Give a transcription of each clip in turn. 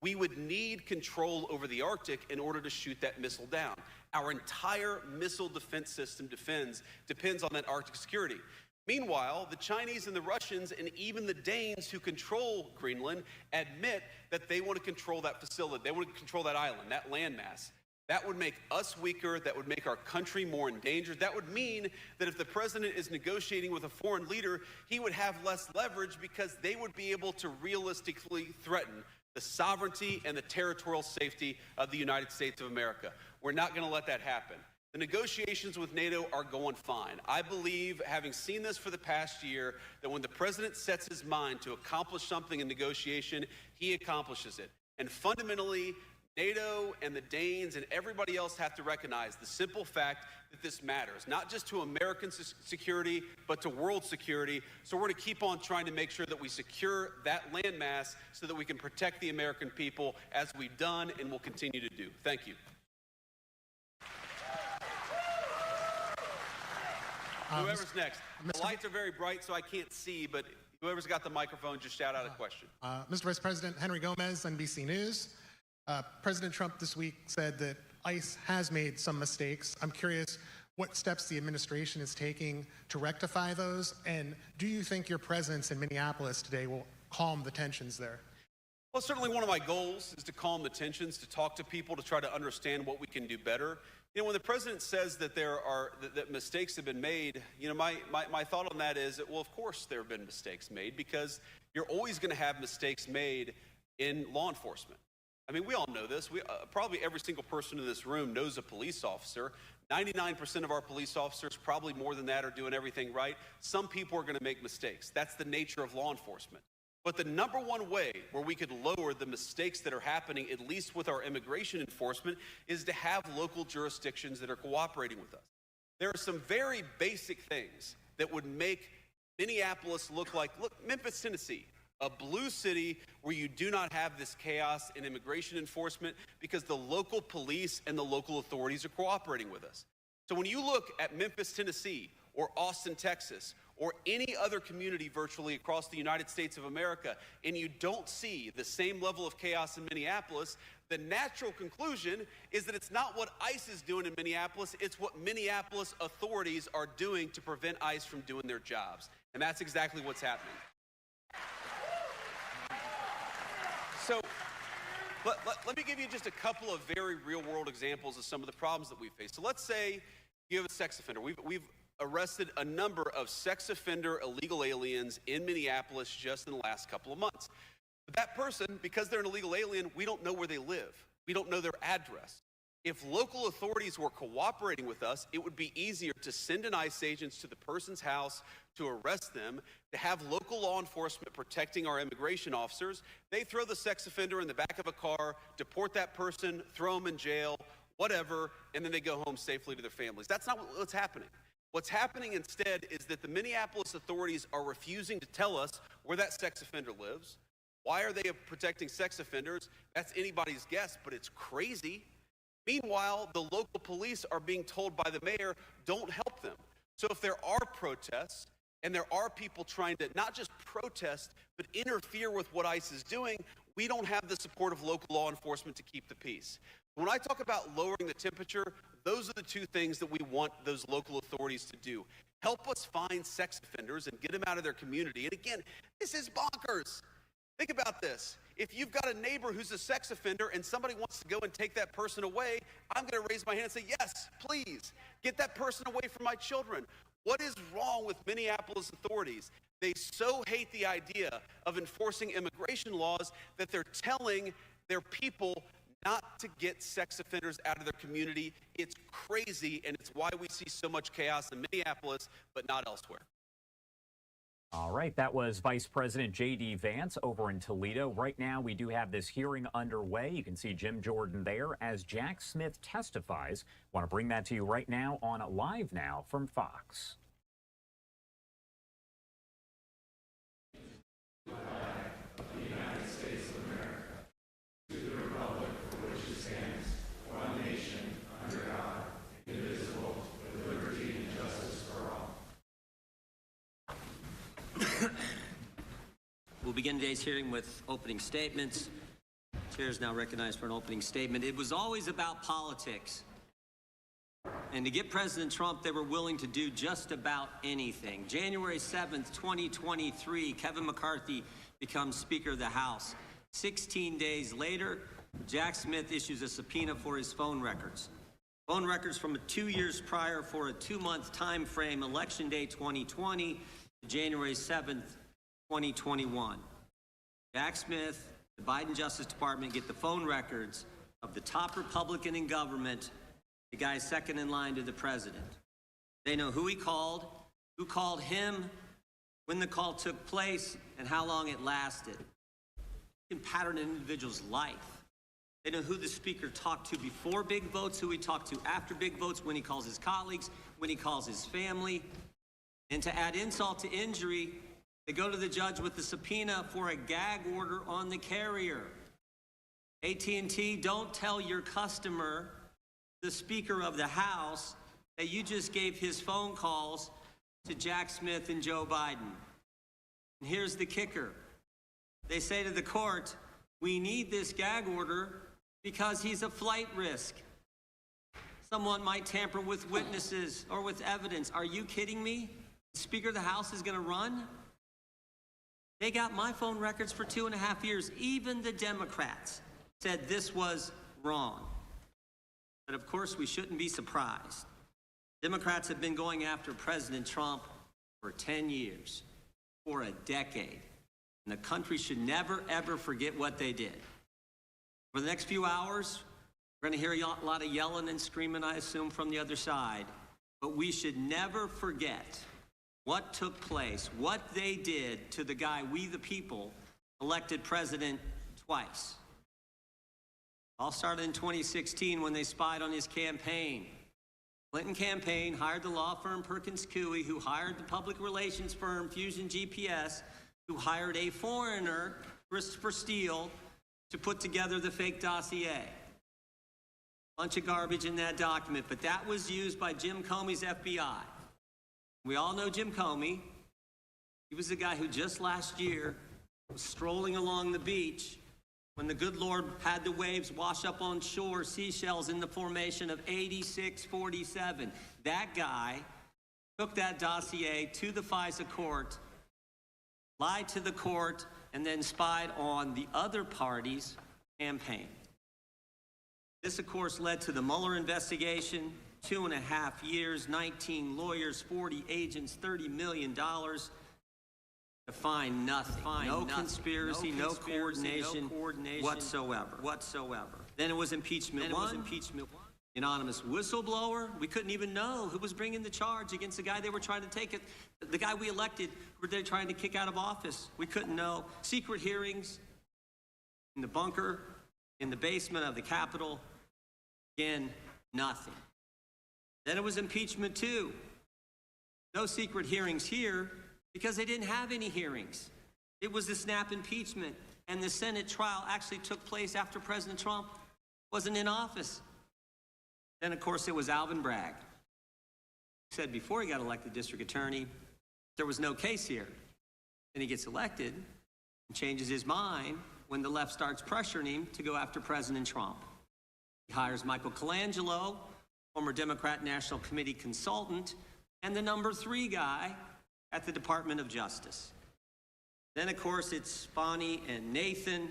we would need control over the Arctic in order to shoot that missile down. Our entire missile defense system depends on that Arctic security. Meanwhile, the Chinese and the Russians and even the Danes who control Greenland admit that they want to control that facility. They want to control that island, that landmass. That would make us weaker. That would make our country more endangered. That would mean that if the president is negotiating with a foreign leader, he would have less leverage because they would be able to realistically threaten the sovereignty and the territorial safety of the United States of America. We're not going to let that happen. The negotiations with NATO are going fine. I believe, having seen this for the past year, that when the president sets his mind to accomplish something in negotiation, he accomplishes it. And fundamentally, NATO and the Danes and everybody else have to recognize the simple fact that this matters, not just to American security, but to world security. So we're going to keep on trying to make sure that we secure that landmass so that we can protect the American people, as we've done and will continue to do. Thank you. Whoever's next. The lights are very bright, so I can't see, but whoever's got the microphone, just shout out a question. Mr. Vice President, Henry Gomez, NBC News. President Trump this week said that ICE has made some mistakes. I'm curious what steps the administration is taking to rectify those, and do you think your presence in Minneapolis today will calm the tensions there? Well, certainly one of my goals is to calm the tensions, to talk to people, to try to understand what we can do better. You know, when the president says that that mistakes have been made, you know, my thought on that is that, well, of course there have been mistakes made, because you're always going to have mistakes made in law enforcement. I mean, we all know this. Probably every single person in this room knows a police officer. 99% of our police officers, probably more than that, are doing everything right. Some people are going to make mistakes. That's the nature of law enforcement. But the number one way where we could lower the mistakes that are happening, at least with our immigration enforcement, is to have local jurisdictions that are cooperating with us. There are some very basic things that would make Minneapolis look Memphis, Tennessee, a blue city where you do not have this chaos in immigration enforcement because the local police and the local authorities are cooperating with us. So when you look at Memphis, Tennessee, or Austin, Texas, or any other community virtually across the United States of America, and you don't see the same level of chaos in Minneapolis, the natural conclusion is that it's not what ICE is doing in Minneapolis, it's what Minneapolis authorities are doing to prevent ICE from doing their jobs. And that's exactly what's happening. So let me give you just a couple of very real-world examples of some of the problems that we face. So let's say you have a sex offender. We've arrested a number of sex offender illegal aliens in Minneapolis just in the last couple of months. But that person, because they're an illegal alien, we don't know where they live. We don't know their address. If local authorities were cooperating with us, it would be easier to send an ICE agents to the person's house to arrest them, to have local law enforcement protecting our immigration officers. They throw the sex offender in the back of a car, deport that person, throw them in jail, whatever, and then they go home safely to their families. That's not what's happening. What's happening instead is that the Minneapolis authorities are refusing to tell us where that sex offender lives. Why are they protecting sex offenders? That's anybody's guess, but it's crazy. Meanwhile, the local police are being told by the mayor, don't help them. So if there are protests, and there are people trying to not just protest, but interfere with what ICE is doing, we don't have the support of local law enforcement to keep the peace. When I talk about lowering the temperature, those are the two things that we want those local authorities to do. Help us find sex offenders and get them out of their community. And again, this is bonkers. Think about this. If you've got a neighbor who's a sex offender and somebody wants to go and take that person away, I'm going to raise my hand and say, yes, please, get that person away from my children. What is wrong with Minneapolis authorities? They so hate the idea of enforcing immigration laws that they're telling their people not to get sex offenders out of their community. It's crazy, and it's why we see so much chaos in Minneapolis, but not elsewhere. All right, that was Vice President J.D. Vance over in Toledo. Right now, we do have this hearing underway. You can see Jim Jordan there as Jack Smith testifies. Want to bring that to you right now on Live Now from Fox. We'll begin today's hearing with opening statements. Chair is now recognized for an opening statement. It was always about politics. And to get President Trump, they were willing to do just about anything. January 7th, 2023, Kevin McCarthy becomes Speaker of the House. 16 days later, Jack Smith issues a subpoena for his phone records. Phone records from 2 years prior for a 2-month time frame, Election Day 2020 to January 7th, 2021. Jack Smith, the Biden Justice Department get the phone records of the top Republican in government, the guy second in line to the president. They know who he called, who called him, when the call took place, and how long it lasted. You can pattern an individual's life. They know who the speaker talked to before big votes, who he talked to after big votes, when he calls his colleagues, when he calls his family. And to add insult to injury, they go to the judge with the subpoena for a gag order on the carrier. AT&T, don't tell your customer, the Speaker of the House, that you just gave his phone calls to Jack Smith and Joe Biden. And here's the kicker. They say to the court, we need this gag order because he's a flight risk. Someone might tamper with witnesses or with evidence. Are you kidding me? The Speaker of the House is going to run? They got my phone records for 2.5 years. Even the Democrats said this was wrong. But of course, we shouldn't be surprised. Democrats have been going after President Trump for 10 years, for a decade. And the country should never, ever forget what they did. For the next few hours, we're going to hear a lot of yelling and screaming, I assume, from the other side. But we should never forget what took place, what they did to the guy we the people elected president twice. All started in 2016 when they spied on his campaign. Clinton campaign hired the law firm Perkins Coie, who hired the public relations firm Fusion GPS, who hired a foreigner, Christopher Steele, to put together the fake dossier. Bunch of garbage in that document, but that was used by Jim Comey's FBI. We all know Jim Comey. He was the guy who just last year was strolling along the beach when the good Lord had the waves wash up on shore, seashells in the formation of 8647. That guy took that dossier to the FISA court, lied to the court, and then spied on the other party's campaign. This, of course, led to the Mueller investigation, 2.5 years, 19 lawyers, 40 agents, $30 million to find nothing. No conspiracy, no coordination whatsoever. Then it was impeachment one. Anonymous whistleblower. We couldn't even know who was bringing the charge against the guy they were trying to take it. The guy we elected, who they're trying to kick out of office. We couldn't know. Secret hearings in the bunker, in the basement of the Capitol. Again, nothing. Then it was impeachment two. No secret hearings here because they didn't have any hearings. It was the snap impeachment, and the Senate trial actually took place after President Trump wasn't in office. Then, of course, it was Alvin Bragg. He said before he got elected district attorney, there was no case here. Then he gets elected and changes his mind when the left starts pressuring him to go after President Trump. He hires Michael Colangelo, former Democrat National Committee consultant, and the number 3 guy at the Department of Justice. Then, of course, it's Bonnie and Nathan,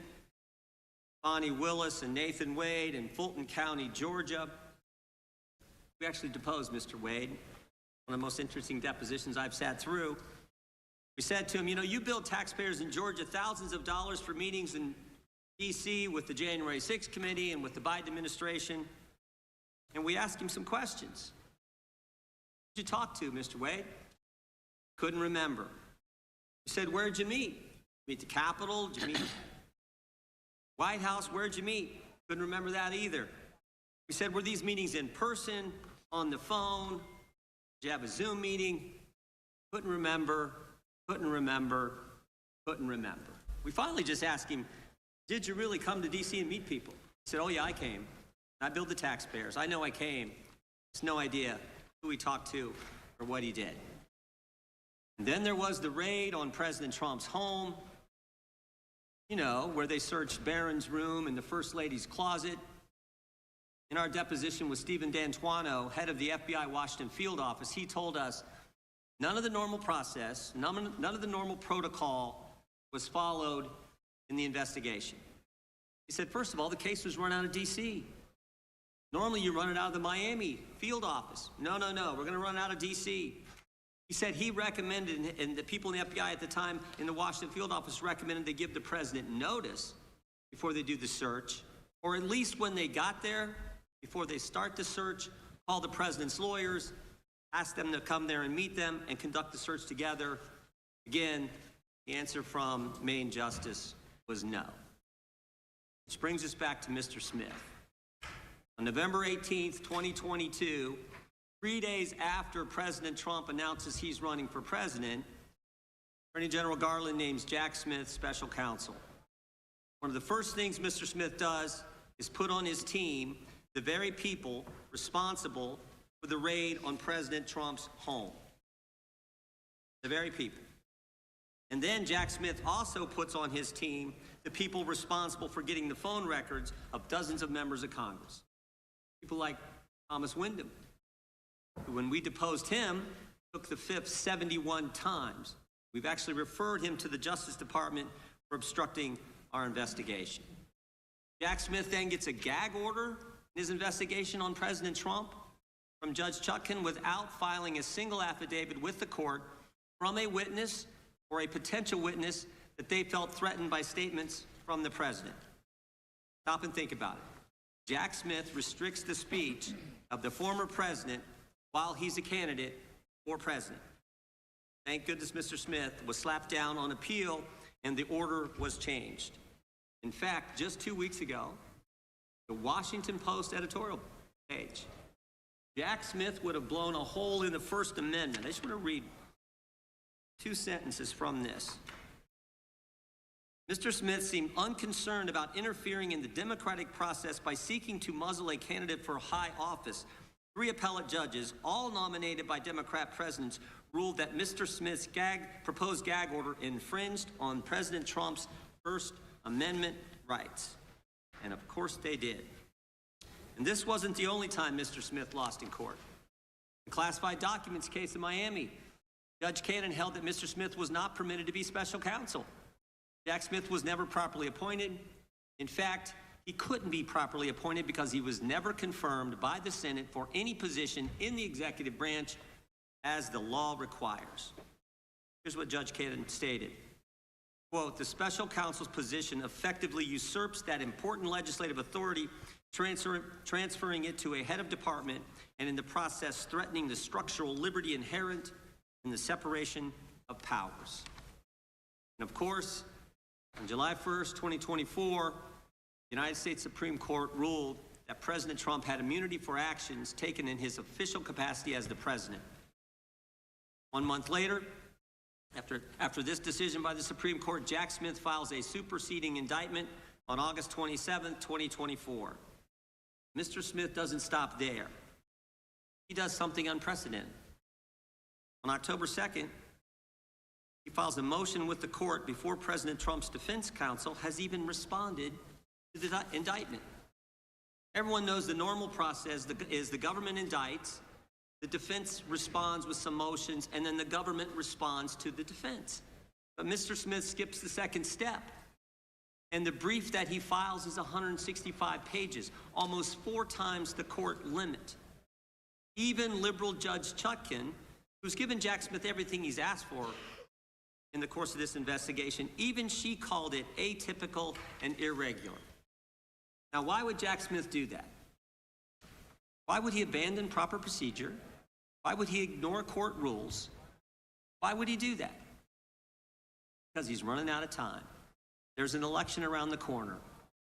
Bonnie Willis and Nathan Wade in Fulton County, Georgia. We actually deposed Mr. Wade, one of the most interesting depositions I've sat through. We said to him, you know, you billed taxpayers in Georgia thousands of dollars for meetings in D.C. with the January 6th committee and with the Biden administration. And we asked him some questions. Who did you talk to, Mr. Wade? Couldn't remember. We said, where'd you meet? Meet the Capitol? Did you meet White House? Where'd you meet? Couldn't remember that either. We said, were these meetings in person, on the phone? Did you have a Zoom meeting? Couldn't remember, couldn't remember, couldn't remember. We finally just asked him, did you really come to D.C. and meet people? He said, oh yeah, I came. I billed the taxpayers. I know I came. Just no idea who he talked to or what he did. And then there was the raid on President Trump's home. You know, where they searched Barron's room and the First Lady's closet. In our deposition with Stephen D'Antuono, head of the FBI Washington field office, he told us none of the normal process, none of the normal protocol was followed in the investigation. He said, first of all, the case was run out of D.C. Normally you run it out of the Miami field office. No, we're going to run out of D.C. He said he recommended, and the people in the FBI at the time in the Washington field office recommended they give the president notice before they do the search, or at least when they got there, before they start the search, call the president's lawyers, ask them to come there and meet them and conduct the search together. Again, the answer from Maine Justice was no. Which brings us back to Mr. Smith. On November 18th, 2022, 3 days after President Trump announces he's running for president, Attorney General Garland names Jack Smith special counsel. One of the first things Mr. Smith does is put on his team the very people responsible for the raid on President Trump's home. The very people. And then Jack Smith also puts on his team the people responsible for getting the phone records of dozens of members of Congress. People like Thomas Wyndham, who, when we deposed him, took the fifth 71 times. We've actually referred him to the Justice Department for obstructing our investigation. Jack Smith then gets a gag order in his investigation on President Trump from Judge Chutkan without filing a single affidavit with the court from a witness or a potential witness that they felt threatened by statements from the president. Stop and think about it. Jack Smith restricts the speech of the former president while he's a candidate for president. Thank goodness Mr. Smith was slapped down on appeal and the order was changed. In fact, just 2 weeks ago, the Washington Post editorial page, Jack Smith would have blown a hole in the First Amendment. I just want to read 2 sentences from this. Mr. Smith seemed unconcerned about interfering in the democratic process by seeking to muzzle a candidate for high office. 3 appellate judges, all nominated by Democrat presidents, ruled that Mr. Smith's proposed gag order infringed on President Trump's First Amendment rights. And of course they did. And this wasn't the only time Mr. Smith lost in court. The classified documents case in Miami, Judge Cannon held that Mr. Smith was not permitted to be special counsel. Jack Smith was never properly appointed. In fact, he couldn't be properly appointed because he was never confirmed by the Senate for any position in the executive branch as the law requires. Here's what Judge Cannon stated. Quote, the special counsel's position effectively usurps that important legislative authority, transferring it to a head of department and in the process threatening the structural liberty inherent in the separation of powers. And of course, on July 1st, 2024, the United States Supreme Court ruled that President Trump had immunity for actions taken in his official capacity as the president. 1 month later, after this decision by the Supreme Court, Jack Smith files a superseding indictment on August 27th, 2024. Mr. Smith doesn't stop there. He does something unprecedented. On October 2nd, he files a motion with the court before President Trump's defense counsel has even responded to the indictment. Everyone knows the normal process is the government indicts, the defense responds with some motions, and then the government responds to the defense. But Mr. Smith skips the second step. And the brief that he files is 165 pages, almost 4 times the court limit. Even liberal Judge Chutkan, who's given Jack Smith everything he's asked for in the course of this investigation, even she called it atypical and irregular. Now, why would Jack Smith do that? Why would he abandon proper procedure? Why would he ignore court rules? Why would he do that? Because he's running out of time. There's an election around the corner.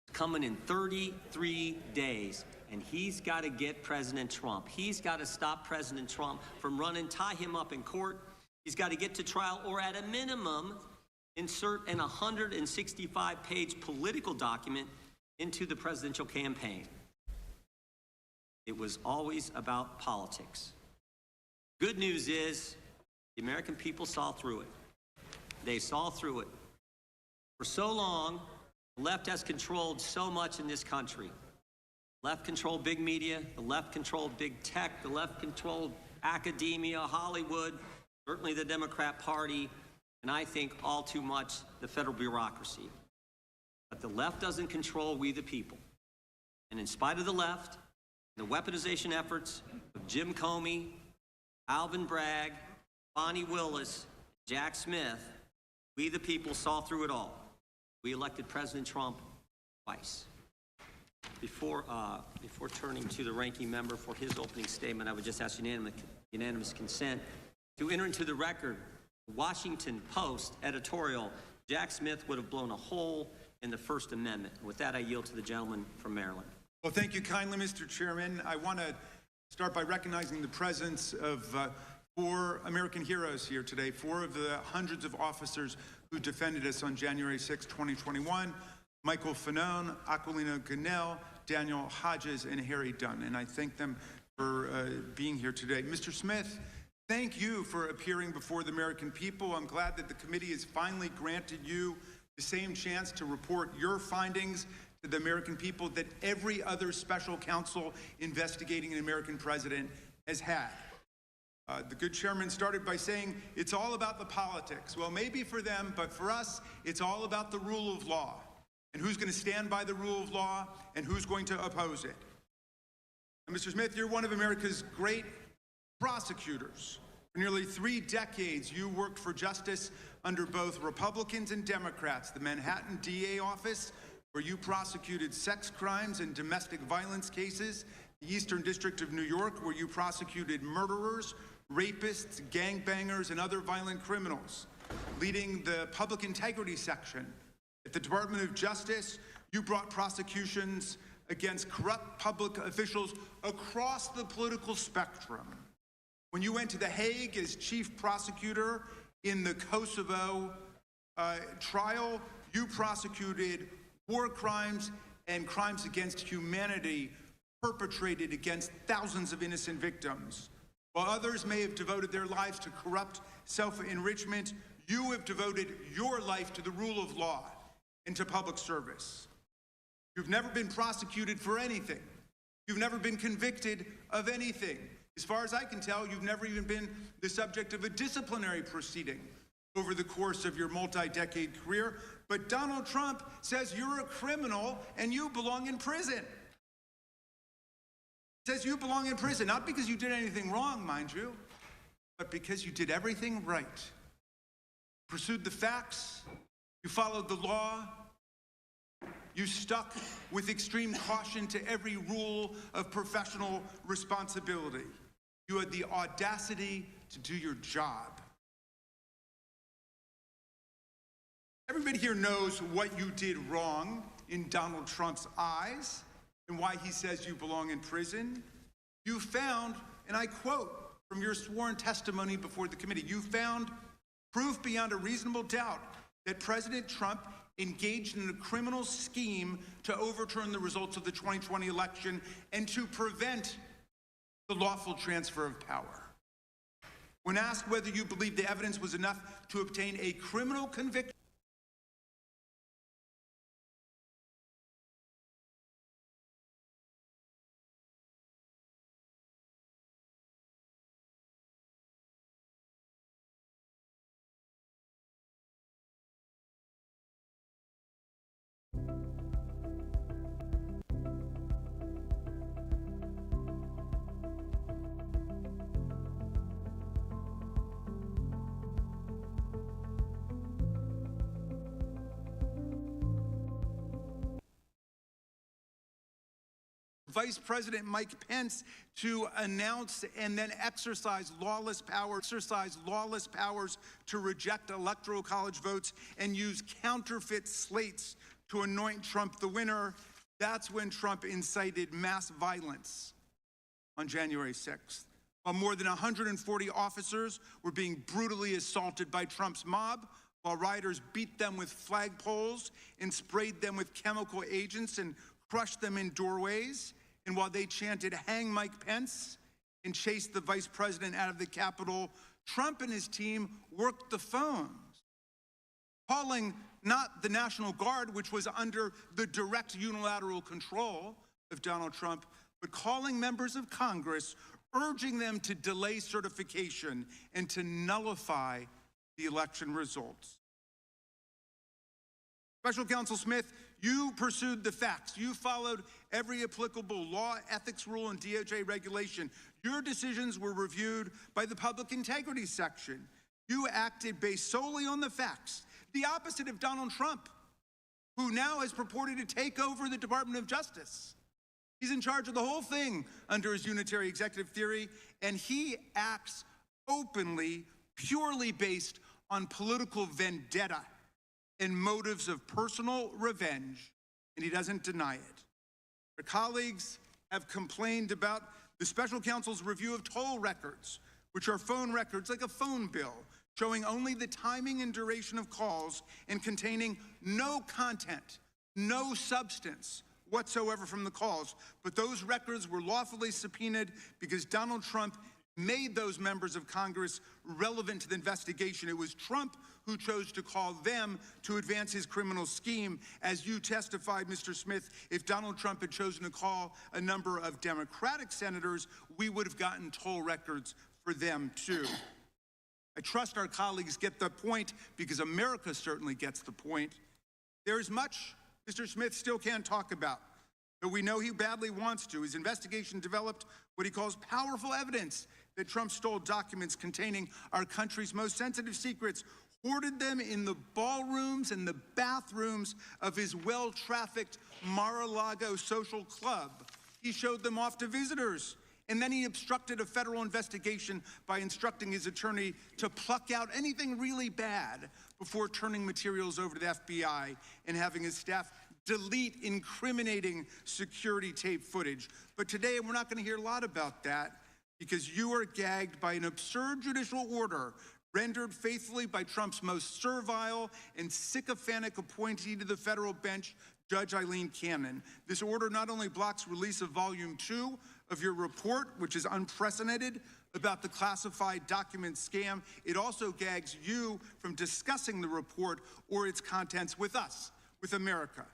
It's coming in 33 days, and he's got to get President Trump. He's got to stop President Trump from tie him up in court. He's got to get to trial, or at a minimum, insert an 165-page political document into the presidential campaign. It was always about politics. Good news is the American people saw through it. They saw through it. For so long, the left has controlled so much in this country. The left controlled big media, the left controlled big tech, the left controlled academia, Hollywood, certainly the Democrat Party, and I think all too much the federal bureaucracy. But the left doesn't control we the people. And in spite of the left, the weaponization efforts of Jim Comey, Alvin Bragg, Bonnie Willis, Jack Smith, we the people saw through it all. We elected President Trump twice. Before turning to the ranking member for his opening statement, I would just ask unanimous consent to enter into the record the Washington Post editorial, Jack Smith would have blown a hole in the First Amendment. With that, I yield to the gentleman from Maryland. Well, thank you kindly, Mr. Chairman. I want to start by recognizing the presence of 4 American heroes here today, 4 of the hundreds of officers who defended us on January 6, 2021, Michael Fanone, Aquilino Gonell, Daniel Hodges, and Harry Dunn. And I thank them for being here today. Mr. Smith, thank you for appearing before the American people. I'm glad that the committee has finally granted you the same chance to report your findings to the American people that every other special counsel investigating an American president has had. The good chairman started by saying it's all about the politics. Well, maybe for them, but for us, it's all about the rule of law and who's going to stand by the rule of law and who's going to oppose it. And Mr. Smith, you're one of America's great prosecutors. For nearly 3 decades, you worked for justice under both Republicans and Democrats. The Manhattan DA office, where you prosecuted sex crimes and domestic violence cases. The Eastern District of New York, where you prosecuted murderers, rapists, gangbangers, and other violent criminals. Leading the public integrity section at the Department of Justice, you brought prosecutions against corrupt public officials across the political spectrum. When you went to The Hague as chief prosecutor in the Kosovo trial, you prosecuted war crimes and crimes against humanity perpetrated against thousands of innocent victims. While others may have devoted their lives to corrupt self-enrichment, you have devoted your life to the rule of law and to public service. You've never been prosecuted for anything. You've never been convicted of anything. As far as I can tell, you've never even been the subject of a disciplinary proceeding over the course of your multi-decade career. But Donald Trump says you're a criminal and you belong in prison. Says you belong in prison, not because you did anything wrong, mind you, but because you did everything right. Pursued the facts, you followed the law, you stuck with extreme caution to every rule of professional responsibility. You had the audacity to do your job. Everybody here knows what you did wrong in Donald Trump's eyes and why he says you belong in prison. You found, and I quote from your sworn testimony before the committee, you found proof beyond a reasonable doubt that President Trump engaged in a criminal scheme to overturn the results of the 2020 election and to prevent the lawful transfer of power. When asked whether you believe the evidence was enough to obtain a criminal conviction, Vice President Mike Pence to announce and then exercise lawless powers to reject electoral college votes and use counterfeit slates to anoint Trump the winner. That's when Trump incited mass violence on January 6th. While more than 140 officers were being brutally assaulted by Trump's mob, while rioters beat them with flagpoles and sprayed them with chemical agents and crushed them in doorways, and while they chanted, "Hang Mike Pence," and chased the vice president out of the Capitol, Trump and his team worked the phones, calling not the National Guard, which was under the direct unilateral control of Donald Trump, but calling members of Congress, urging them to delay certification and to nullify the election results. Special Counsel Smith, you pursued the facts. You followed every applicable law, ethics rule, and DOJ regulation. Your decisions were reviewed by the Public Integrity Section. You acted based solely on the facts, the opposite of Donald Trump, who now has purported to take over the Department of Justice. He's in charge of the whole thing under his unitary executive theory, and he acts openly, purely based on political vendetta and motives of personal revenge, and he doesn't deny it. Our colleagues have complained about the special counsel's review of toll records, which are phone records like a phone bill, showing only the timing and duration of calls and containing no content, no substance whatsoever from the calls. But those records were lawfully subpoenaed because Donald Trump made those members of Congress relevant to the investigation. It was Trump who chose to call them to advance his criminal scheme. As you testified, Mr. Smith, if Donald Trump had chosen to call a number of Democratic senators, we would have gotten toll records for them too. I trust our colleagues get the point because America certainly gets the point. There is much Mr. Smith still can't talk about, but we know he badly wants to. His investigation developed what he calls powerful evidence that Trump stole documents containing our country's most sensitive secrets, hoarded them in the ballrooms and the bathrooms of his well-trafficked Mar-a-Lago social club. He showed them off to visitors. And then he obstructed a federal investigation by instructing his attorney to pluck out anything really bad before turning materials over to the FBI and having his staff delete incriminating security tape footage. But today we're not going to hear a lot about that because you are gagged by an absurd judicial order rendered faithfully by Trump's most servile and sycophantic appointee to the federal bench, Judge Eileen Cannon. This order not only blocks release of Volume 2 of your report, which is unprecedented, about the classified document scam, it also gags you from discussing the report or its contents with us, with America.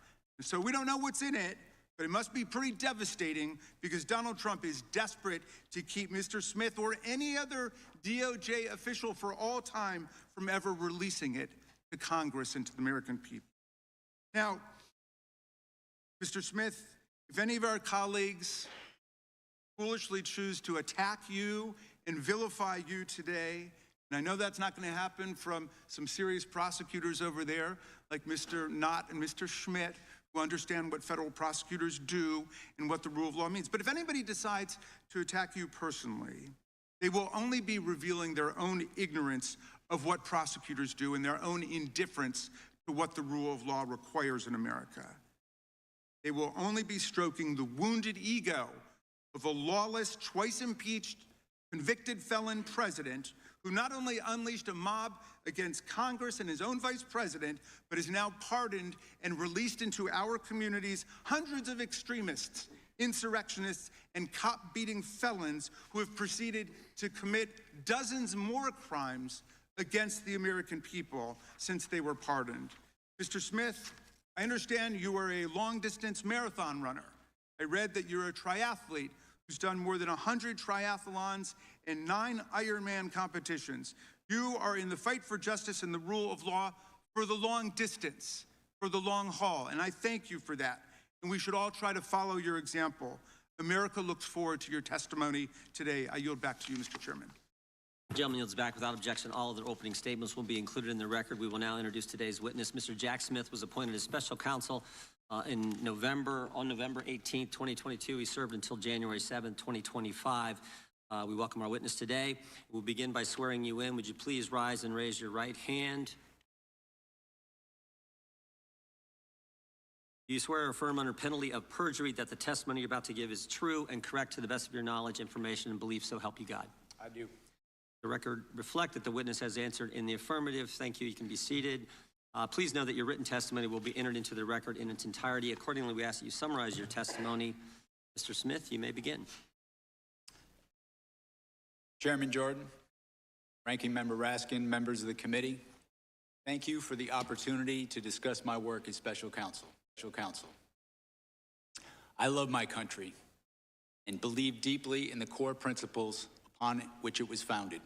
So we don't know what's in it, but it must be pretty devastating because Donald Trump is desperate to keep Mr. Smith or any other DOJ official for all time from ever releasing it to Congress and to the American people. Now, Mr. Smith, if any of our colleagues foolishly choose to attack you and vilify you today, and I know that's not going to happen from some serious prosecutors over there like Mr. Knott and Mr. Schmidt, who understand what federal prosecutors do and what the rule of law means. But if anybody decides to attack you personally, they will only be revealing their own ignorance of what prosecutors do and their own indifference to what the rule of law requires in America. They will only be stroking the wounded ego of a lawless, twice-impeached, convicted felon president who not only unleashed a mob against Congress and his own vice president, but is now pardoned and released into our communities hundreds of extremists, insurrectionists, and cop-beating felons who have proceeded to commit dozens more crimes against the American people since they were pardoned. Mr. Smith, I understand you are a long-distance marathon runner. I read that you're a triathlete who's done more than 100 triathlons and 9 Ironman competitions. You are in the fight for justice and the rule of law for the long distance, for the long haul, and I thank you for that. And we should all try to follow your example. America looks forward to your testimony today. I yield back to you, Mr. Chairman. The gentleman yields back without objection. All of their opening statements will be included in the record. We will now introduce today's witness. Mr. Jack Smith was appointed as special counsel on November 18th, 2022. He served until January 7th, 2025. We welcome our witness today. We'll begin by swearing you in. Would you please rise and raise your right hand? Do you swear or affirm under penalty of perjury that the testimony you're about to give is true and correct to the best of your knowledge, information, and belief, so help you God? I do. The record reflect that the witness has answered in the affirmative. Thank you. You can be seated. Please know that your written testimony will be entered into the record in its entirety. Accordingly, we ask that you summarize your testimony. Mr. Smith, you may begin. Chairman Jordan, Ranking Member Raskin, members of the committee, Thank you for the opportunity to discuss my work as special counsel. I love my country and believe deeply in the core principles upon which it was founded.